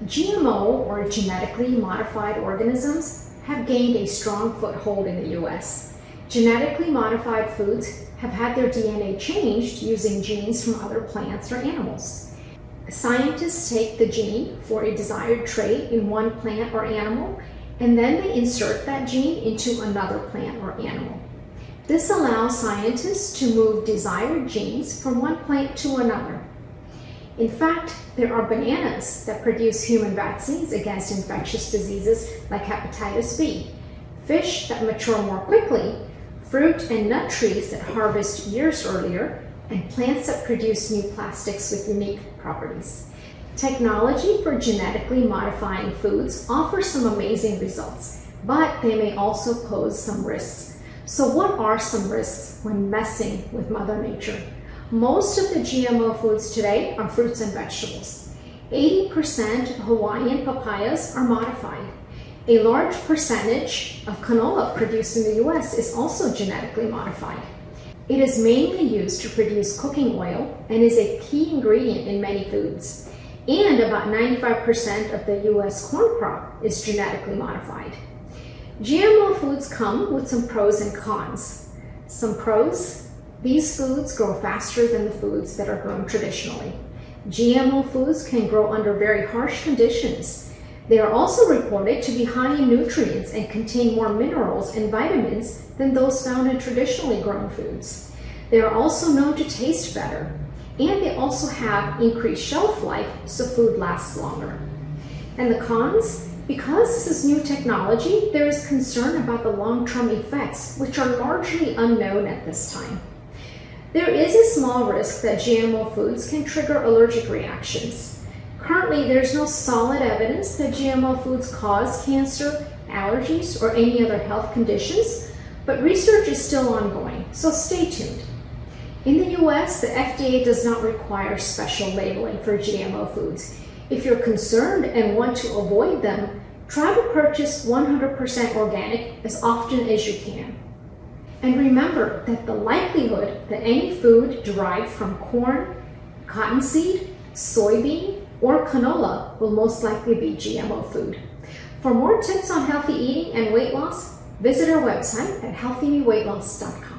GMO, or genetically modified organisms, have gained a strong foothold in the US. Genetically modified foods have had their DNA changed using genes from other plants or animals. Scientists take the gene for a desired trait in one plant or animal, and then they insert that gene into another plant or animal. This allows scientists to move desired genes from one plant to another. In fact, there are bananas that produce human vaccines against infectious diseases like hepatitis B, fish that mature more quickly, fruit and nut trees that harvest years earlier, and plants that produce new plastics with unique properties. Technology for genetically modifying foods offers some amazing results, but they may also pose some risks. So what are some risks when messing with Mother Nature? Most of the GMO foods today are fruits and vegetables. 80% of Hawaiian papayas are modified. A large percentage of canola produced in the US is also genetically modified. It is mainly used to produce cooking oil and is a key ingredient in many foods. And about 95% of the US corn crop is genetically modified. GMO foods come with some pros and cons. Some pros: these foods grow faster than the foods that are grown traditionally. GMO foods can grow under very harsh conditions. They are also reported to be high in nutrients and contain more minerals and vitamins than those found in traditionally grown foods. They are also known to taste better, and they also have increased shelf life, so food lasts longer. And the cons? Because this is new technology, there is concern about the long-term effects, which are largely unknown at this time. There is a small risk that GMO foods can trigger allergic reactions. Currently, there's no solid evidence that GMO foods cause cancer, allergies, or any other health conditions, but research is still ongoing, so stay tuned. In the US, the FDA does not require special labeling for GMO foods. If you're concerned and want to avoid them, try to purchase 100% organic as often as you can. And remember that the likelihood that any food derived from corn, cottonseed, soybean, or canola will most likely be GMO food. For more tips on healthy eating and weight loss, visit our website at healthyweightloss.com.